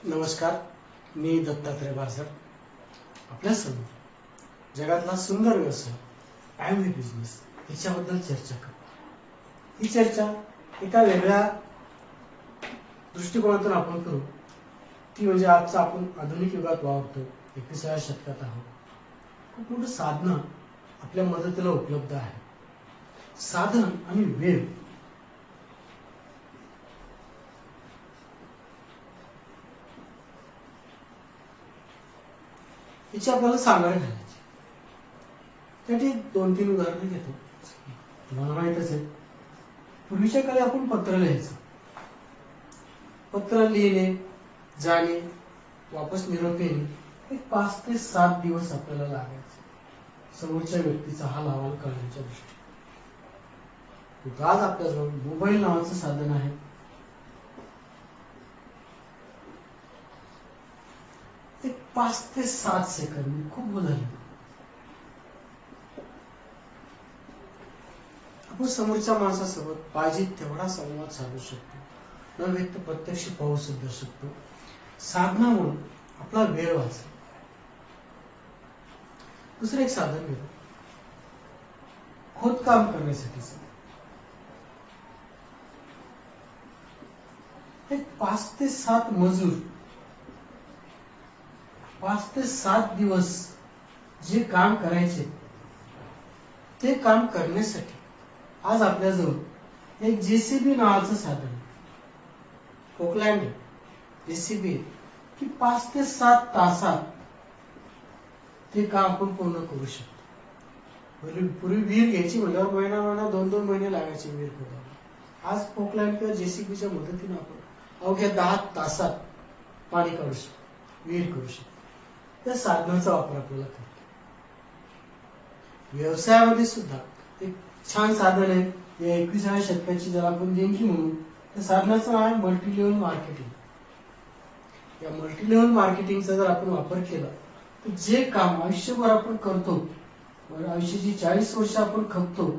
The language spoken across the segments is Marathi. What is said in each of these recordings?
नमस्कार, मी दत्तात्रय बासर. आपल्या समोर जगातला सुंदर व्यवसाय ॲमवे बिझनेस याच्याबद्दल चर्चा करू. ही चर्चा एका वेगळ्या दृष्टिकोनातून आपण करू. ती म्हणजे आजचा आपण आधुनिक युगात वावरतो, 21व्या शतकात आहोत. खूप मोठं साधनं आपल्या मदतीला उपलब्ध आहे. साधन आणि वेळ याची आपल्याला सांगायला घालायची. त्यासाठी 2-3 उदाहरणं घेतो. तुम्हाला माहितच आहे, पूर्वीच्या काळी आपण पत्र लिहायचो. पत्र लिहिणे, जाणे, वापस निरोप येणे, 5 ते 7 दिवस आपल्याला लागायचे समोरच्या व्यक्तीचा हाल अहवाल कळण्याच्या दृष्टीने. आज आपल्याजवळ मोबाईल नावाचं साधन आहे. ते 5 ते 7 सेकंद खूप बदलले. आपण समोरच्या माणसासोबत पाहिजे तेवढा संवाद साधू शकतो. न व्यक्त प्रत्यक्ष पाहू सुद्धा शकतो. साधनामुळे आपला वेळ वाचतो. दुसरं एक साधन घेतो, खोदकाम करण्यासाठी. 5 ते 7 मजूर 5 ते 7 दिवस जे काम करायचे ते काम करण्यासाठी आज आपल्याजवळ एक जेसीबी नावाचं साधन, पोकलँड जेसीबी, की 5 ते 7 तासात ते काम आपण पूर्ण करू शकतो. पूर्वी विहीर घ्यायची म्हणल्यावर महिना 2-2 महिने लागायचे विहीर खोदायला. आज पोकलँड किंवा जेसीबीच्या मदतीने आपण अवघ्या 10 तासात पाणी काढू शकतो, विहीर करू शकतो. त्या साधनाचा वापर आपल्याला करतो. व्यवसायामध्ये सुद्धा एक छान साधन आहे. या 21व्या शतकाची जर आपण देणगी म्हणू, त्या साधनाचं नाव आहे मल्टी लेव्हल मार्केटिंग. या मल्टी लेव्हल मार्केटिंगचा जर आपण वापर केला तर जे काम आयुष्यभर आपण करतो, आयुष्याची 40 वर्ष आपण खपतो,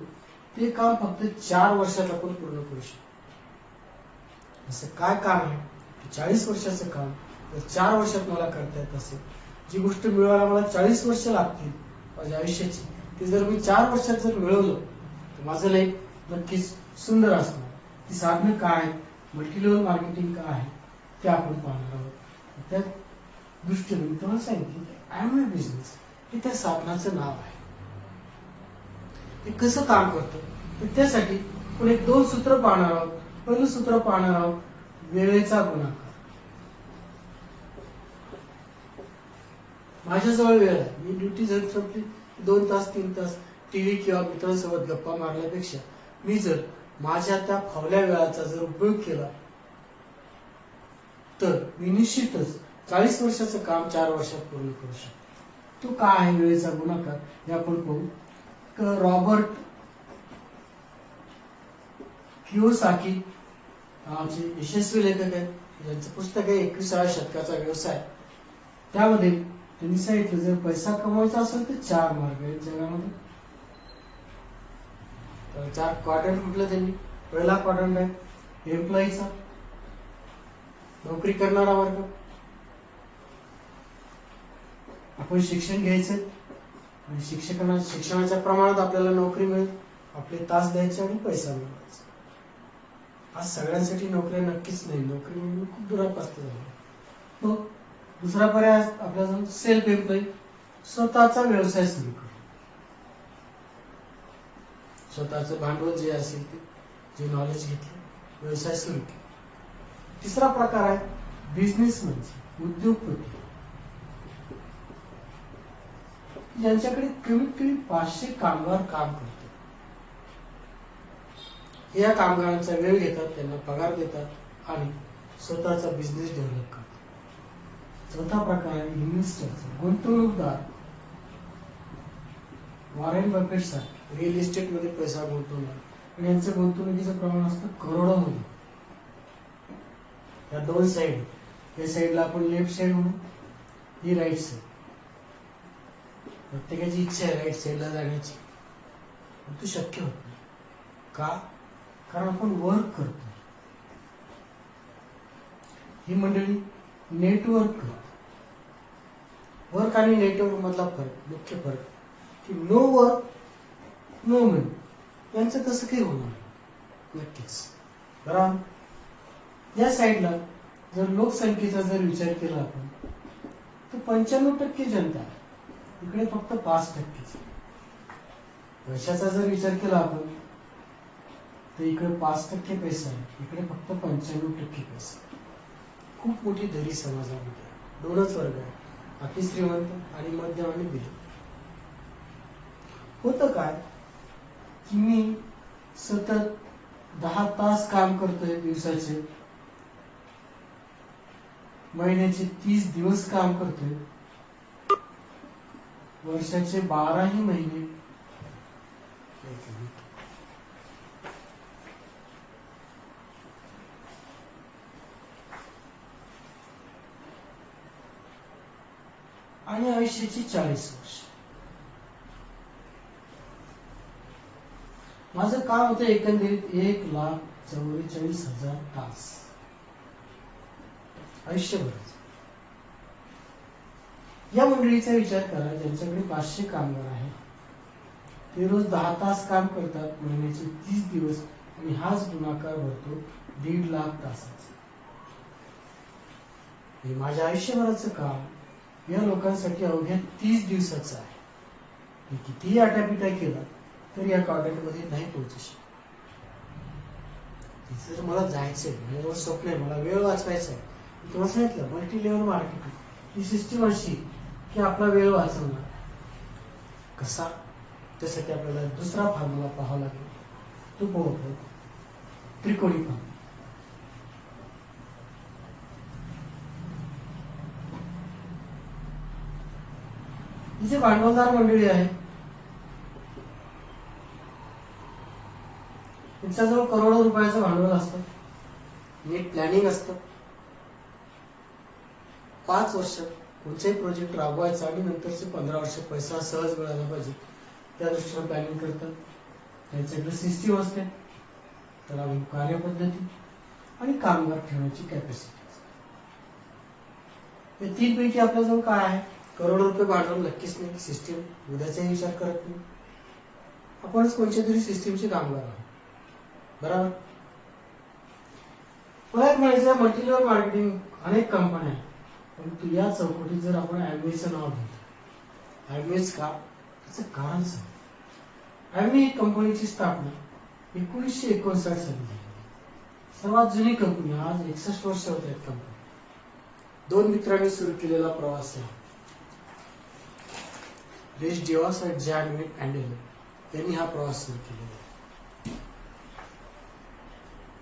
ते काम फक्त 4 वर्षात आपण पूर्ण करू शकतो. असं काय काम आहे? 40 वर्षाचं काम जर 4 वर्षात मला करता येत असेल, जी गोष्ट मिळवायला मला 40 वर्ष लागतील माझ्या आयुष्याची, ते जर मी 4 वर्षात जर मिळवलं तर माझं लाईफ नक्कीच सुंदर असणार. ती साधनं काय आहेत, मल्टी लेव्हल मार्केटिंग काय आहे, ते आपण पाहणार आहोत. त्या दृष्टीने मी तुम्हाला सांगितलं की ॲमवे बिझनेस हे त्या साधनाचं नाव आहे. ते कसं काम करतं तर त्यासाठी आपण 1-2 सूत्र पाहणार आहोत. पहिलं सूत्र पाहणार आहोत, वेळेचा गुणाकार. माझ्याजवळ वेळ आहे, मी ड्युटी जर संपली 2 तास 3 तास टीव्ही किंवा मित्रांसोबत गप्पा मारण्यापेक्षा मी जर माझ्या त्या फावल्या वेळाचा जर उपयोग केला तर मी निश्चितच 40 वर्षाचं काम 4 वर्षात पूर्ण करू शकतो. तो काय आहे वेळेचा गुणाकार हे आपण पाहू. रॉबर्ट कियोसाकी नावाचे यशस्वी लेखक आहेत. यांचं पुस्तक आहे 21व्या शतकाचा व्यवसाय. त्यामध्ये त्यांनी सांगितलं, जर पैसा कमवायचा असेल तर 4 मार्ग आहेत जगामध्ये. 4 क्वाड्रंट म्हटलं त्यांनी. पहिला क्वाड्रंट आहे एम्प्लॉईचा, नोकरी करणारा वर्ग. आपण शिक्षण घ्यायचं आणि शिक्षणाच्या प्रमाणात आपल्याला नोकरी मिळेल, आपले तास द्यायचे आणि पैसा मिळवायचा. आज सगळ्यांसाठी नोकऱ्या नक्कीच नाही, नोकरी मिळणं खूप दुरापास्त झालं. दुसरा पर्याय आपल्याजवळ सेल्फ एम्प्लॉई, स्वतःचा व्यवसाय सुरू करू. स्वतःचं भांडवल जे असेल ते, जे नॉलेज घेतलं, व्यवसाय सुरू केला. तिसरा प्रकार आहे बिझनेस, म्हणजे उद्योगपती, ज्यांच्याकडे कमीत कमी 500 कामगार काम करतात. या कामगारांचा वेळ घेतात, त्यांना पगार देतात आणि स्वतःचा बिझनेस डेव्हलप करतात. चौथा प्रकार आहे इन्व्हेस्टरचा, गुंतवणूकदार. वॉरेन बफेट सारखे रिअल इस्टेट मध्ये पैसा गुंतवणार आणि यांचं गुंतवणुकीचं प्रमाण असतं करोडोमध्ये. या 2 साईड, या साईडला आपण लेफ्ट साईड म्हणू, ही राईट साईड. प्रत्येकाची इच्छा आहे राईट साईडला जाण्याची, पण तो शक्य होत नाही. का? कारण आपण वर्क करतो. ही मंडळी नेटवर्क. वर्क आणि नेटवर्क मधला फरक, मुख्य फरक की नो वर्क नो मनी यांचं कसं काही होणार नक्कीच. बरोबर. या साईडला जर लोकसंख्येचा जर विचार केला आपण तर 95% जनता आहे, इकडे फक्त 5%. पैशाचा जर विचार केला आपण तर इकडे 5% पैसा आहे, इकडे फक्त 95% पैसा. खूप मोठी दरी समाजामध्ये. दोनच वर्ग आहे, अति श्रीमंत आणि मध्यम आणि बिलो. होतं काय की मी सतत 10 तास काम करतोय दिवसाचे, महिन्याचे 30 दिवस काम करतोय, वर्षाचे 12ही महिने. आणि आयुष्याची 40 वर्ष. माझं काम होतं एकंदरीत 1,44,000 तास आयुष्यभर. या मंडळीचा विचार करा ज्यांच्याकडे 500 कामगार आहेत, ते रोज 10 तास काम करतात, महिन्याचे 30 दिवस, आणि हाच गुणाकार भरतो 1.5 लाख तासाचा. हे माझ्या आयुष्यभराचं काम या लोकांसाठी अवघ्या 30 दिवसाचं आहे. मी कितीही आटापिटा केला तर या मध्ये नाही पोहोचू शकत. जर मला जायचंय, माझ्यावर स्वप्न आहे, मला वेळ वाचवायचा आहे, मी तुम्हाला सांगितलं मल्टी लेव्हल मार्केटिंग ही सिस्टीम अशी की आपला वेळ वाचवणार. कसा? त्यासाठी आपल्याला दुसरा फॉर्म्युला पाहावा लागेल, तो पाहतो त्रिकोणी फॉर्म्युला. जी भांडवलदार मंडळी आहे त्यांच्याजवळ करोडो रुपयाचं भांडवल असतं, नीट प्लॅनिंग असतं, 5 वर्ष कोणतेही प्रोजेक्ट राबवायचा आणि नंतरचे 15 वर्ष पैसा सहज मिळाला पाहिजे त्या दृष्टीने प्लॅनिंग करतात. त्यांच्याकडे सिस्टीम असते, त्याला कार्यपद्धती आणि कामगार ठेवण्याची कॅपॅसिटी. या 3 पैकी आपल्याजवळ काय आहे? करोडो रुपये भांडवल नक्कीच नाही, सिस्टीम उद्याचाही विचार करत नाही, आपणच कोणत्या तरी सिस्टीमचे कामगार आहोत. बरोबर. मला एक म्हणायचं मल्टीलेव्हल मार्केटिंग अनेक कंपन्या आहेत, परंतु या चौकटीत जर आपण ॲडवेचं नाव घेतो, ॲडवेच का? त्याचं कारण सांग. ॲडवे ही कंपनीची स्थापना 1959 साली झाली. सर्वात जुनी कंपनी, आज 61 वर्ष होत आहेत कंपनी. 2 मित्रांनी सुरू केलेला प्रवास आहे. रेश डिवॉस आणि जॅन अँडेल यांनी हा प्रवास सुरू केलेला.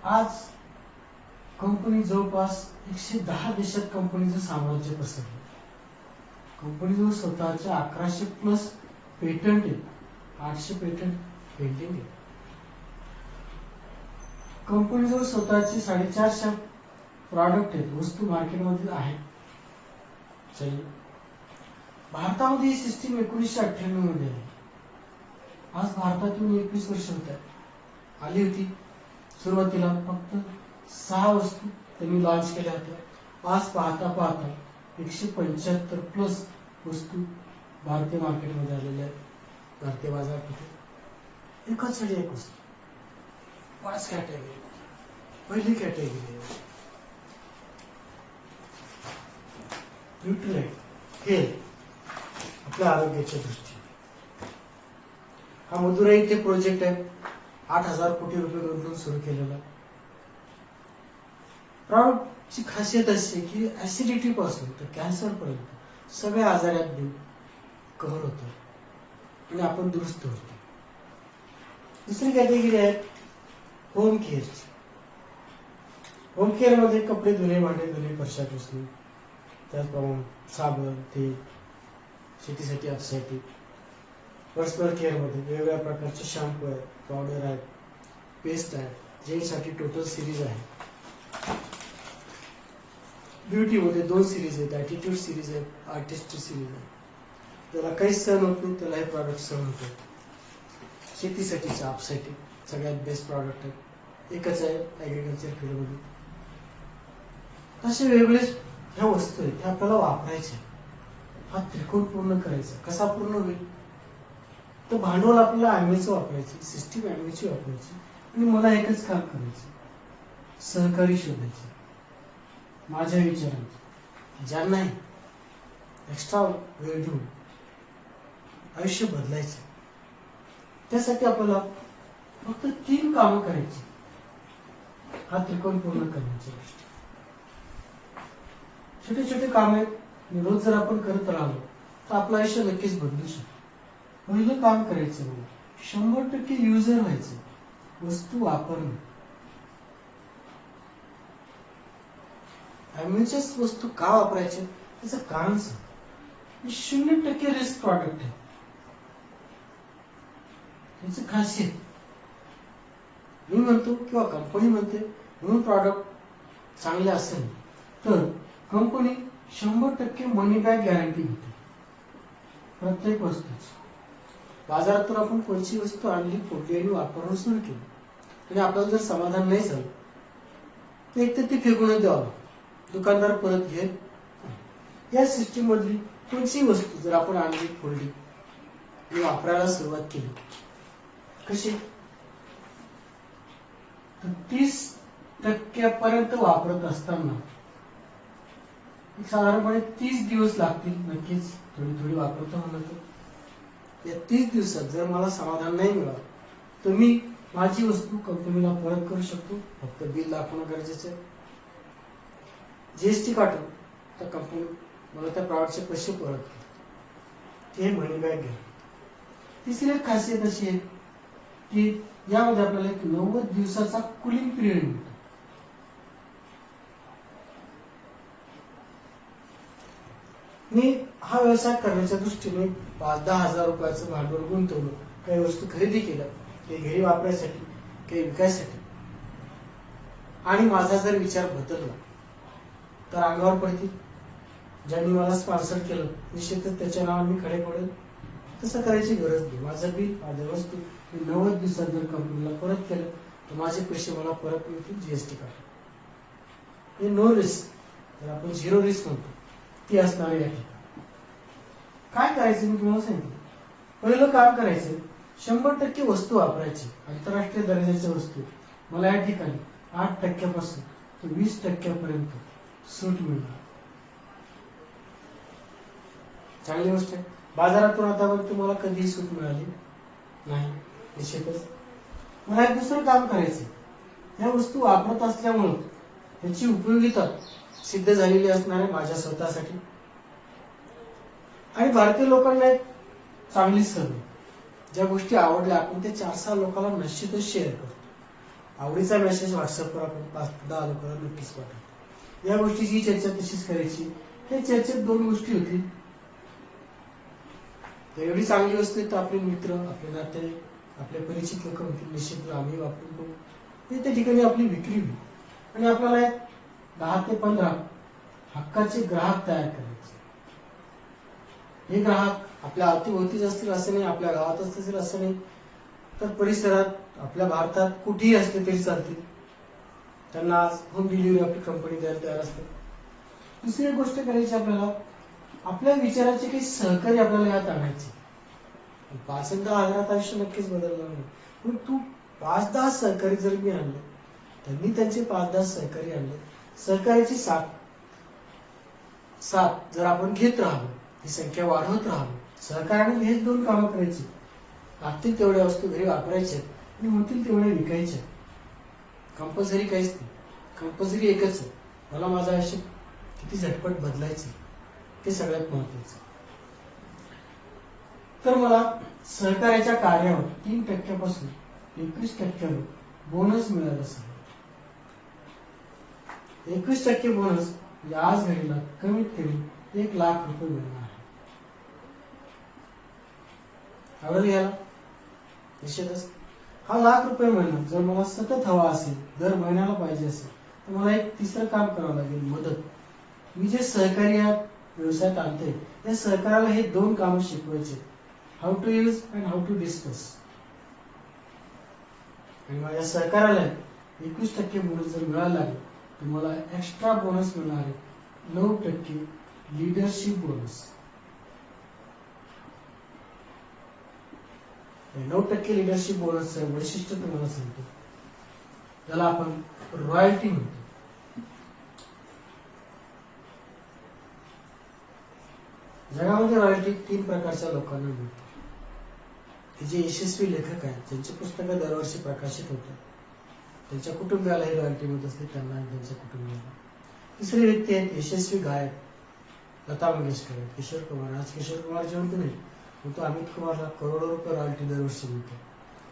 आज कंपनी जवळपास 110 देशात कंपनीचं साम्राज्य पसरलं. कंपनीजवळ स्वतःचे 1100 प्लस पेटंट आहेत, 800 पेटंट पेंडिंग आहेत. कंपनीजवळ स्वतःचे 450 प्रॉडक्ट आहेत, वस्तू मार्केटमध्ये आहेत. चल, भारतामध्ये ही सिस्टीम 1998 मध्ये आली. आज भारतातून 21 वर्ष होत आहेत. आली होती सुरुवातीला फक्त 6 वस्तू त्यांनी लॉन्च केल्या होत्या. आज पाहता पाहता 175 प्लस वस्तू भारतीय मार्केटमध्ये आलेल्या आहेत. भारतीय बाजारपेठेत एकच वेळी एक वस्तू, 5 कॅटेगरी. पहिली कॅटेगरी न्यूट्रिएंट, हेल्थ, आपल्या आरोग्याच्या दृष्टीने. हा मदुराई इथे प्रोजेक्ट आहे, 8,000 कोटी रुपये गुंतवून सुरू केलेला. प्रॉडक्टची खासियत अशी की ऍसिडिटी पासून तर कॅन्सर पर्यंत सगळ्या आजारात कव्हर होतो आणि आपण दुरुस्त होतो. दुसरी कॅटेगरी आहे होम केअरची. होम केअर मध्ये कपडे धुणे, भांडे धुणे, फरशा पुसणे, त्याचप्रमाणे साबण, तेल, शेतीसाठी आपसाठी. पर्सनल केअर मध्ये वेगवेगळ्या प्रकारचे शॅम्पू आहेत, पावडर आहेत, पेस्ट आहे, जेंट्ससाठी टोटल सिरीज आहे. ब्युटी मध्ये 2 सिरीज आहेत, ॲटिट्यूड सिरीज आहे, आर्टिस्ट सिरीज आहे. त्याला काहीच सहन होत नाही त्याला हे प्रॉडक्ट सहन होतात. शेतीसाठी आपसाठी सगळ्यात बेस्ट प्रॉडक्ट आहे, एकच आहे ऍग्रिकल्चर फील्ड मध्ये. असे वेगवेगळे ह्या वस्तू आहेत त्या आपल्याला वापरायच्या. हा त्रिकोण पूर्ण करायचा. कसा पूर्ण होईल? तर भांडवल आपल्याला ॲम्वेचं वापरायची, सिस्टीम ॲम्वेची वापरायची आणि मला एकच काम करायचं, सहकारी शोधायचे माझ्या विचारांचे, ज्यांना एक्स्ट्रा वेळ देऊन आयुष्य बदलायचं. त्यासाठी आपल्याला फक्त 3 कामं करायची. हा त्रिकोण पूर्ण करण्याची गोष्ट. छोटे छोटे काम आहेत रोज जर आपण करत राहिलो तर आपलं आयुष्य नक्कीच बदलू शकतो. पहिलं काम करायचं मला 100% युजर व्हायचं, वस्तू वापरणं. ॲम्वेच्याच वस्तू का वापरायच्या त्याचं कारण सांग. 0% रिस्क प्रॉडक्ट आहे, त्याची खासियत. मी म्हणतो किंवा कंपनी म्हणते म्हणून प्रॉडक्ट चांगले असेल तर कंपनी 100% मनी बॅक गॅरंटी घेते प्रत्येक वस्तूची. बाजारातून आपण कोणती वस्तू आणली, फोडली आणि वापरणं सुरू केली आणि आपल्याला जर समाधान नाही झालं तर एक तर ती फेकूनच द्यावं, दुकानदार परत घेत. या सिस्टीम मधली कोणतीही वस्तू जर आपण आणली, फोडली आणि वापरायला सुरुवात केली, कशी 30% पर्यंत वापरत असताना साधारणपणे 30 दिवस लागतील नक्कीच थोडी थोडी वापरतो म्हणलं तर. या 30 दिवसात जर मला समाधान नाही मिळालं तर मी माझी वस्तू कंपनीला परत करू शकतो. फक्त बिल दाखवणं गरजेचं आहे. जीएसटी काढून तर कंपनी मला त्या प्रॉडक्टचे पैसे परत करते. ते मनी बॅक घ्या. तिसरी एक खासियत अशी आहे की यामध्ये आपल्याला एक 90 दिवसाचा कुलिंग पिरियड मिळतो. मी हा व्यवसाय करण्याच्या दृष्टीने 5-10 हजार रुपयाचं भांडवल गुंतवलं, काही वस्तू खरेदी केल्या, काही घरी वापरायसाठी, काही विकायसाठी, आणि माझा जर विचार बदलला तर अंगावर पडतील. ज्यांनी मला स्पॉन्सर केलं निश्चितच त्याच्या नावाने मी खडे पडेल. तसं करायची गरज नाही. माझं बिल, माझ्या वस्तू मी 90 दिवसात जर कंपनीला परत केलं तर माझे पैसे मला परत मिळतील जीएसटी काढून. हे नो रिस्क, तर आपण 0 रिस्क म्हणतो ती असणार या ठिकाणी. काय करायचं मी तुम्हाला सांगितलं. पहिलं काम करायचं 100% वस्तू वापरायची, आंतरराष्ट्रीय दर्जाच्या वस्तू. मला या ठिकाणी 8% पासून ते 20% पर्यंत सूट मिळणार. चांगली गोष्ट आहे. बाजारातून आतापर्यंत तुम्हाला कधीही सूट मिळाली नाही निश्चितच. मला एक दुसरं काम करायचं. या वस्तू वापरत असल्यामुळं त्याची उपयोगिता सिद्ध झालेली असणार आहे माझ्या स्वतःसाठी आणि भारतीय लोकांना एक चांगली सवय. ज्या गोष्टी आवडल्या आपण ते 4-6 लोकांना निश्चितच शेअर करतो. आवडीचा मेसेज व्हॉट्सअपवर आपण 5-10 लोकांना नक्कीच पाठवतो. या गोष्टीची चर्चा तशीच करायची. हे चर्चेत 2 गोष्टी होतील. एवढी चांगली वस्तू आहे तर आपले मित्र, आपले नाते, आपले परिचित लोक म्हणतील निश्चित आम्ही वापरून बघू. त्या ठिकाणी आपली विक्री होईल आणि आपल्याला 10 ते 15 हक्काचे ग्राहक तयार करायचे. हे ग्राहक आपल्या अवतीभोवतीच असतील असं नाही, आपल्या गावातच असतील असं नाही, तर परिसरात आपल्या भारतात कुठेही असले तरी चालतील. त्यांना होम डिलिव्हरी आपली कंपनी द्यायला तयार असते. दुसरी गोष्ट करायची आपल्याला, आपल्या विचाराचे काही सहकारी आपल्याला यात आणायचे. 5-10 हजारात आयुष्य नक्कीच बदलणार नाही, पण तू 5-10 सहकारी जर मी आणले, त्यांनी त्यांचे 5-10 सहकारी आणले, सहकार्याची साथ जर आपण घेत राहिलो, ही संख्या वाढवत राहिलो, सहकार्याने हेच 2 कामं करायची. लागतील तेवढ्या वस्तू घरी वापरायच्या आणि होतील तेवढ्या विकायच्या. कंपल्सरी काहीच नाही. कंपल्सरी एकच आहे, मला माझं आयुष्य किती झटपट बदलायचं ते सगळ्यात महत्वाचं. तर मला सहकार्याच्या कार्यावर 3% पासून 21% बोनस मिळाला असेल. 21% बोनस आज घडीला कमीत कमी 1 लाख रुपये मिळणार आहे. आवडेल याला निश्चितच. हा 1 लाख रुपये मिळणार जर मला सतत हवा असेल, दर महिन्याला पाहिजे असेल तर मला एक तिसरं काम करावं लागेल, मदत. मी जे सहकारी या व्यवसायात आणते त्या सहकार्याला हे 2 कामं शिकवायचे, how to use and how to discuss. आणि माझ्या सहकार्याला 21% बोनस जर मिळाला लागेल तर मला एक्स्ट्रा बोनस मिळणार आहे 9% लीडरशिप बोनस. 9% लीडरशिप बोनसचं वैशिष्ट्य तुम्हाला सांगतो, ज्याला आपण रॉयल्टी म्हणतो. जगामध्ये रॉयल्टी 3 प्रकारच्या लोकांना मिळते, की जे यशस्वी लेखक आहेत, ज्यांची पुस्तकं दरवर्षी प्रकाशित होतात, त्यांच्या कुटुंबियाला ही रॉयल्टी मिळत असते, त्यांना आणि त्यांच्या कुटुंबियाला. तिसरी व्यक्ती आहेत यशस्वी गायक, लता मंगेशकर, किशोर कुमार. आज किशोर कुमार जिवंत नाही, परंतु अमित कुमारला करोडो रुपये रॉयल्टी दरवर्षी मिळते.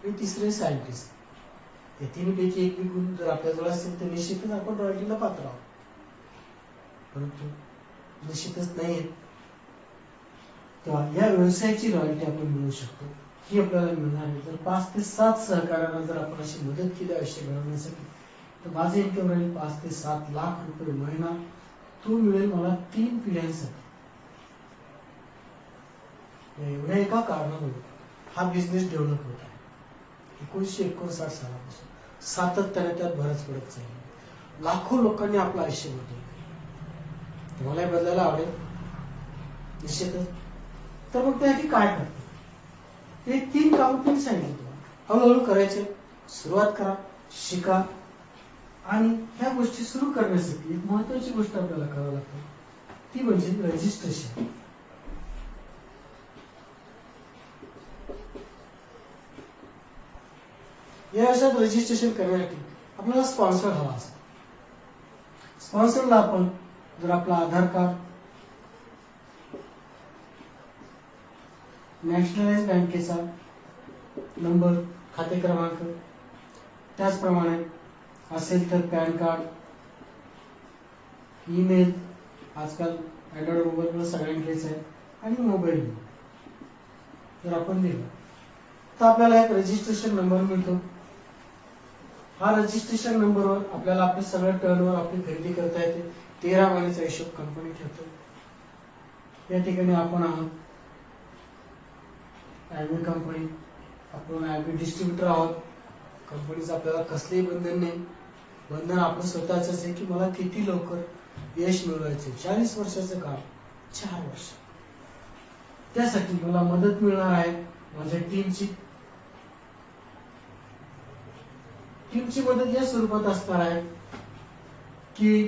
आणि तिसरे सायंटिस्ट. या तिन्हीपैकी एक गुण जर आपल्याजवळ असेल तर निश्चितच आपण रॉयल्टीला पात्र आहोत, परंतु निश्चितच नाही तेव्हा या व्यवसायाची रॉयल्टी आपण मिळू शकतो. ही आपल्याला मिळणार आहे जर 5 ते 7 सहकार्यांना जर आपण अशी मदत केली आयुष्य घडवण्यासाठी, तर माझे इन्कम राहील 5 ते 7 लाख रुपये महिना. तो मिळेल मला 3 पिढ्यांसाठी. एवढ्या एका कारणामुळे हा बिझनेस डेव्हलप होत आहे. 1959 सालापासून सातत्याने त्यात भरच पडत चालली. लाखो लोकांनी आपलं आयुष्य बदललं. तुम्हाला बदलायला आवडेल निश्चितच. तर मग त्यासाठी काय करतो, हे 3 काम तुम्ही सांगितलं तुम्हाला. हळूहळू करायचे, सुरुवात करा, शिका. आणि ह्या गोष्टी सुरू करण्यासाठी एक महत्वाची गोष्ट आपल्याला करावी लागते, ती म्हणजे रजिस्ट्रेशन. या वर्षात रजिस्ट्रेशन करण्यासाठी आपल्याला स्पॉन्सर हवा असतो. स्पॉन्सरला आपण जर आपला आधार कार्ड, नॅशनलाइज बँकेचा नंबर, खाते क्रमांक, त्याचप्रमाणे असेल तर पॅन कार्ड, ईमेल, आजकाल अँड्रॉइड मोबाईल सगळ्यांकडेच आहे, आणि मोबाईल नंबर जर आपण दिला तर आपल्याला एक रजिस्ट्रेशन नंबर मिळतो. हा रजिस्ट्रेशन नंबरवर आपल्याला आपलं सगळं टर्नओव्हर, आपली खरेदी करता येते. 13 महिन्याचा हिशोब कंपनी ठेवतो. या ठिकाणी आपण आहोत ॲग्री कंपनी, आपण ॲग्री डिस्ट्रीब्युटर आहोत. कंपनीचं आपल्याला कसलेही बंधन नाही. बंधन आपलं स्वतःच आहे की मला किती लवकर यश मिळवायचे. 40 वर्षाचं काम 4 वर्ष. त्यासाठी मला मदत मिळणार आहे माझ्या टीमची. टीमची मदत या स्वरूपात असणार आहे की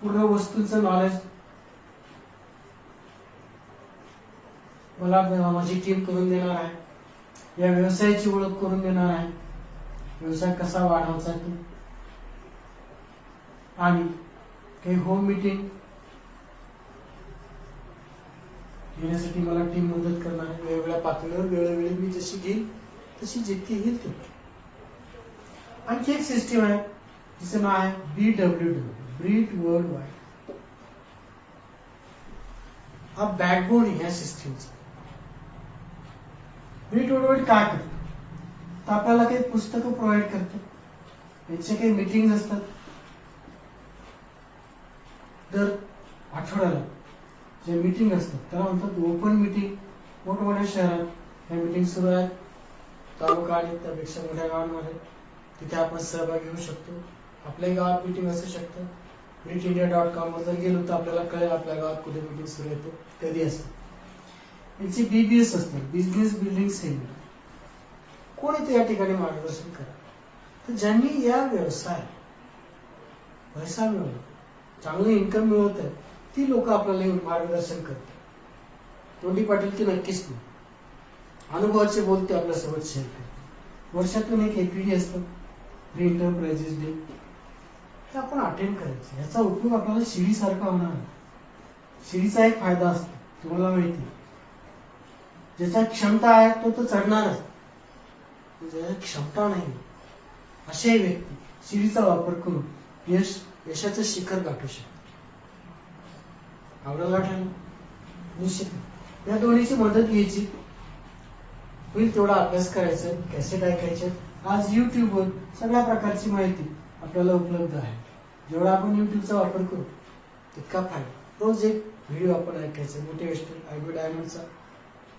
पूर्ण वस्तूंचं नॉलेज मला माझी टीम करून देणार आहे. या व्यवसायाची ओळख करून देणार आहे, व्यवसाय कसा वाढवायचा ते. आणि काही होम मीटिंग घेण्यासाठी मला टीम मदत करणार आहे. वेगवेगळ्या पातळीवर वेळोवेळी मी जशी घेईल तशी जितकी येईल ते. आणखी एक सिस्टीम आहे जिचं नाव आहे BWW, ब्रीट वर्ल्ड वाईड. हा बॅकबोन आहे या सिस्टीमचा. ब्रीट वर्ल्ड वाईड काय करतो, तर आपल्याला काही पुस्तकं प्रोव्हाइड करतो, यांचे काही मीटिंग असतात. दर आठवड्याला जे मीटिंग असतात त्याला म्हणतात ओपन मीटिंग. मोठमोठ्या शहरात या मीटिंग सुरू आहेत, तालुका आणि त्यापेक्षा मोठ्या गावांमध्ये. तिथे आपण सहभाग घेऊ शकतो. आपल्या गावात मीटिंग असू शकतं. britindia.com वर जर गेलो तर आपल्याला कळेल आपल्या गावात कुठे मीटिंग सुरू येते, कधी असते. यांची BBS असतात, बिझनेस बिल्डिंग सेमिनार. कोण येते या ठिकाणी मार्गदर्शन करा, तर ज्यांनी या व्यवसाय पैसा मिळवला, चांगलं इन्कम मिळवत आहे, ती लोक आपल्याला येऊन मार्गदर्शन करतात. तोंडी पाटील की नक्कीच नाही, अनुभवाचे बोल ते आपल्यासोबत शेअर करतात. वर्षातून एक APD असतं, फ्री एंटरप्राइजेस डे, ते आपण अटेंड करायचं. याचा उपयोग आपल्याला शिडीसारखा होणार आहे. शिडीचा एक फायदा असतो, तुम्हाला माहिती, ज्याच्या क्षमता आहे तो तर चढणारच, ज्याची क्षमता नाही असे व्यक्ती शिडीचा वापर करून यशाचं शिखर गाठू शकतो. आवडेल गाठायला निश्चित. या दोन्हीची मदत घ्यायची, होईल तेवढा अभ्यास करायचा, कॅसेट ऐकायचे. आज युट्यूबवर सगळ्या प्रकारची माहिती आपल्याला उपलब्ध आहे. जेवढा आपण युट्यूबचा वापर करू तितका फायदा. रोज एक व्हिडिओ आपण ऐकायचा, मोटिवेशनल, IB डायमंडचा,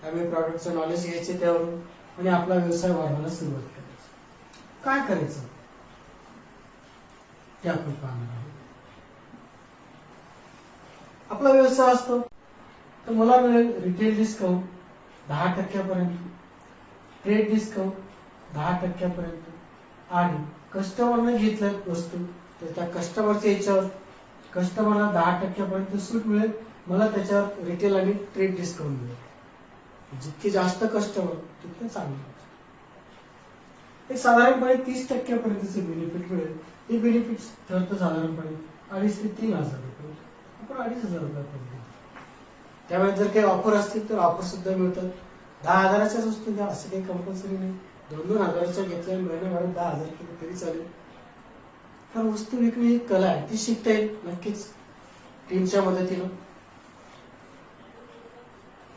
IB प्रॉडक्टचं नॉलेज घ्यायचे त्यावरून, आणि आपला व्यवसाय वाढवायला सुरुवात करायची. काय करायचं ते आपण पाहणार आहोत. आपला व्यवसाय असतो तर मला मिळेल रिटेल डिस्काउंट 10% ट्रेड डिस्काउंट 10% आणि कस्टमरने घेतल्या वस्तू तर त्या कस्टमरच्या याच्यावर कस्टमरला 10% सूट मिळेल, मला त्याच्यावर रिटेल आणि ट्रेड डिस्काउंट मिळेल. जितके जास्त कस्टमर तितके चांगले. एक साधारणपणे 30% बेनिफिट मिळेल. हे बेनिफिट ठरतं साधारणपणे 2,500 ते 3,000 रुपये. आपण 2,500 रुपयापर्यंत. त्यामुळे जर काही ऑफर असतील तर ऑफर सुद्धा मिळतात. 10,000च्याच वस्तू घ्या असं काही कंपल्सरी नाही. 2-2 हजाराच्या घेतल्या महिन्याभरात 10,000 केले तरी चालेल. तर वस्तू विकणे ही कला आहे, ती शिकता येईल नक्कीच टीमच्या मदतीनं.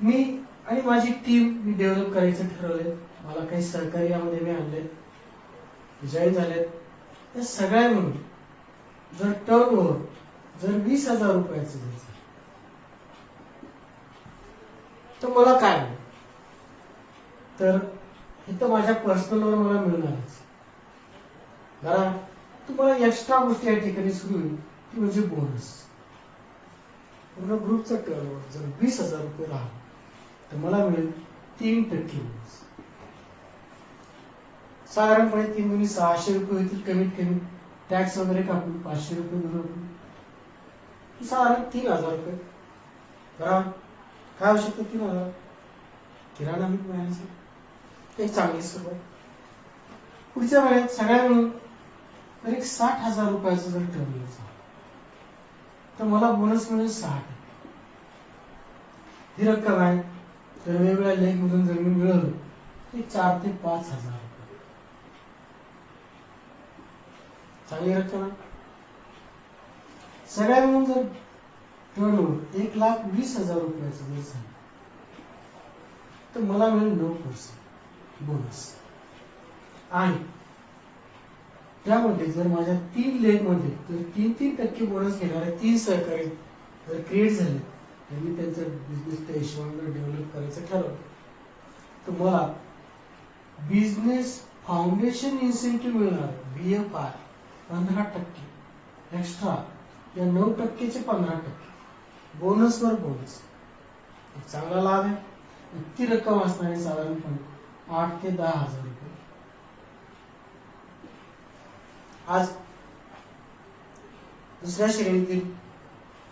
मी आणि माझी टीम मी डेव्हलप करायचं ठरवलंय. मला काही सहकारी यामध्ये मी आणले, जॉईन झालेत. त्या सगळ्या मिळून जर टर्नओव्हर जर 20,000 रुपयाचं द्यायचं तर मला काय मिळेल, तर इथं माझ्या पर्सनलवर मला मिळणारच. बरं, तुम्हाला एक्स्ट्रा गोष्टी या ठिकाणी सुरू होईल ती म्हणजे बोनस. पूर्ण ग्रुपचा टर्नओव्हर जर 20,000 रुपये राहिला तर मला मिळेल 3% बोनस. साधारणपणे 3 गुणी 600 रुपये होतील कमीत कमी. टॅक्स वगैरे कापून 500 रुपये धरून साधारण 3,000 रुपये. बरं, काय होऊ शकतं 3,000? किराणा महिन्याचं एक चांगली सुरुवात. पुढच्या महिन्यात सगळ्या मिळून तर एक 60,000 रुपयाचं जर ठरवलं तर मला बोनस मिळेल 6%. ही रक्कम आहे तर वेगवेगळ्या लेख मधून जर मी मिळवलं तर 4,000 ते 5,000 रुपये. चांगली रक्कम आहे. सगळ्या मिळून जर टर्नओव्हर 1,20,000 रुपयाचं जर झालं तर मला मिळेल 9% बोनस. आणि त्यामध्ये जर माझ्या 3 लेग मध्ये जर 3% बोनस घेणारे 3 सहकारी जर क्रिएट झाले, त्यांनी त्यांचा बिझनेस त्या हिशोबाने डेव्हलप करायचं ठरवलं तर मला बिझनेस फाउंडेशन इन्सेंटिव्ह मिळणार BFI 15% एक्स्ट्रा या 9%चे 15% बोनसवर बोनस. एक चांगला लाभ आहे. इतकी रक्कम असणार आहे साधारणपणे 8,000 ते 10,000 रुपये. आज दुसऱ्या श्रेणीतील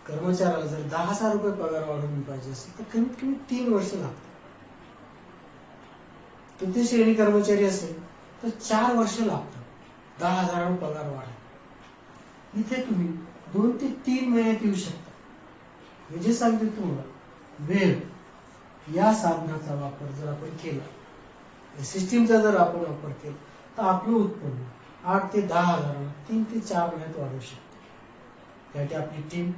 कर्मचाऱ्याला जर 10,000 रुपये पगार वाढवून पाहिजे असेल तर कमीत कमी 3 वर्ष लागतात. तृतीय श्रेणी कर्मचारी असेल तर 4 वर्ष लागतात 10,000 पगार वाढ. इथे तुम्ही 2 ते 3 महिन्यात येऊ शकता. मी जे सांगते तुम्हाला, वेळ या साधनाचा वापर जर आपण केला, सिस्टीमचा जर आपण वापर केला तर आपलं उत्पन्न 8,000 ते 10,000 3 ते 4 महिन्यात वाढवू शकतो. त्यासाठी आपली टीम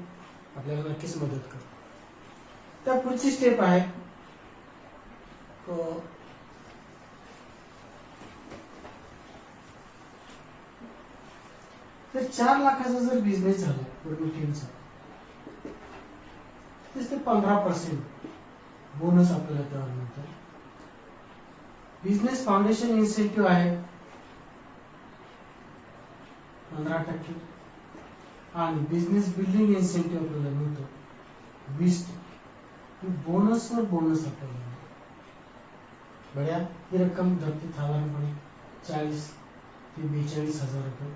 आपल्याला नक्कीच मदत करते. त्या पुढची स्टेप आहे तर 4 लाखाचा जर बिझनेस झाला पूर्ण टीमचा तर 15% बोनस आपल्याला त्यावर मिळतो. बिझनेस फाउंडेशन इन्सेंटिव्ह आहे 15% आणि बिझनेस बिल्डिंग इन्सेंटिव्ह आपल्याला मिळतो 20%. बोनसवर बोनस आपल्याला मिळतो. बऱ्या ही रक्कम धरती साधारणपणे 40,000 ते 42,000 रुपये.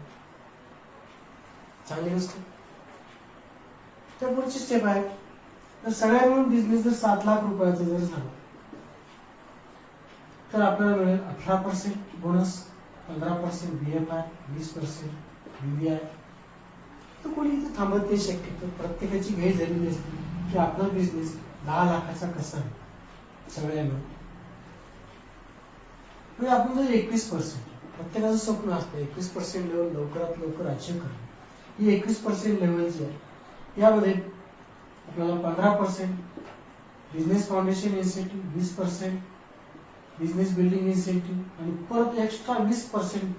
चांगली गोष्ट. त्या पुढची स्टेप आहे तर सगळ्या मिळून बिझनेस जर 7 लाख रुपयाचा जर झाला तर आपल्याला मिळेल 18% बोनस, 15% BFI, 20% BBI. तर कोणी इथे थांबत नाही. शक्यतो प्रत्येकाची घाई झालेली असते की आपला बिझनेस 10 लाखाचा कसा आहे सगळ्या मिळून. म्हणजे आपण जर 21%, प्रत्येकाचं स्वप्न असतं 21% लेवल लवकरात लवकर अचीव करणं. ही 21% लेवल जी आहे यामध्ये आपल्याला 15% business foundation incentive, 20% business building incentive आणि परत एक्स्ट्रा 20%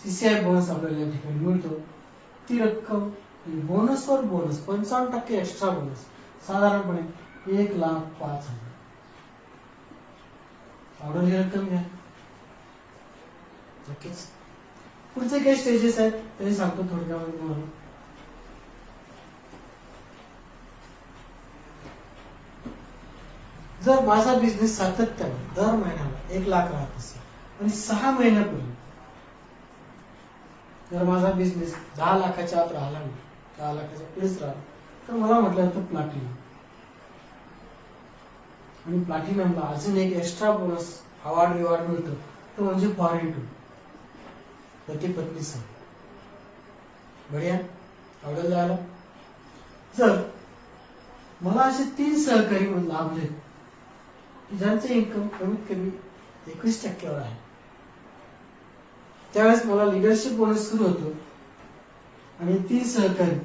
CCI बोनस आपल्याला या ठिकाणी मिळतो. ती रक्कम बोनसवर बोनस 55% एक्स्ट्रा बोनस साधारणपणे 1,05,000. आवडली रक्कम घ्या नक्कीच. पुढचे काही स्टेजेस आहेत ते सांगतो थोडक्यामध्ये तुम्हाला. जर माझा बिझनेस सातत्याने दर महिन्याला 1 लाख राहत असेल आणि 6 महिन्यापर्यंत जर माझा बिझनेस 10 लाखाच्या आत राहिला नाही, 10 लाखाच्या पुढेच राहिला, तर मला म्हटलं जातं प्लॅटिनम. आणि प्लॅटिनमला अजून एक एक्स्ट्रा बोनस रिवॉर्ड मिळतो, तो म्हणजे फॉरेन टूर, पती पत्नी सह. बढिया, आवडेल जायला. जर मला असे 3 सहकारी लाभले की ज्यांचे इन्कम कमीत कमी 21% आहे, त्यावेळेस मला लिडरशिप बोनस सुरू होतो. आणि 3 सहकारी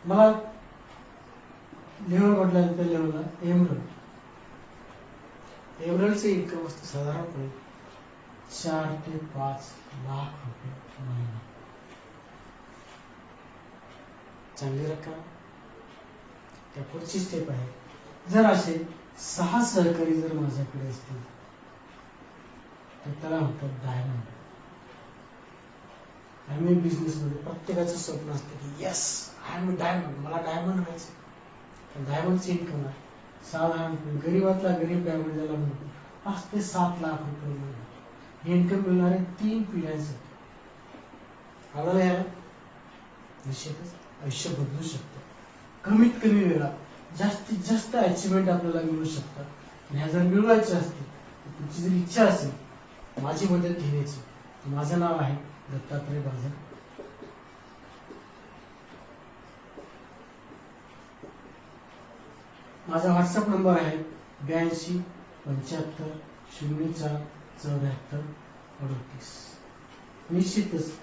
मला लेवल म्हटलं त्या लेवलला एमरल्डचे इन्कम असते साधारणपणे 4 ते 5 लाख रुपये महिना. चांगली रक्कम. त्या पुढची स्टेप आहे, जर असे 6 सहकारी जर माझ्याकडे असतील तर त्याला म्हणतात डायमंड. आणि बिझनेस मध्ये प्रत्येकाचं स्वप्न असतं की यस आय एम डायमंड, मला डायमंड व्हायचं. डायमंडचे इन्कम आहे साधारणपणे गरीबातला गरीब डायमंड ज्याला म्हणतो 5 ते 7 लाख रुपये महिना. हे इन्कम मिळणारे 3 पिढ्यांसाठी. आवडलं याला? निश्चितच आयुष्य बदलू शकतं. कमीत कमी वेळात जास्तीत जास्त अचिव्हमेंट आपल्याला मिळू शकतात. आणि ह्या जर मिळवायच्या असतील, तुमची जर इच्छा असेल माझी मदत घेण्याची, माझं नाव आहे दत्तात्रय बाजार. माझा व्हॉट्सअप नंबर आहे 82 75 04 74 38. निश्चितच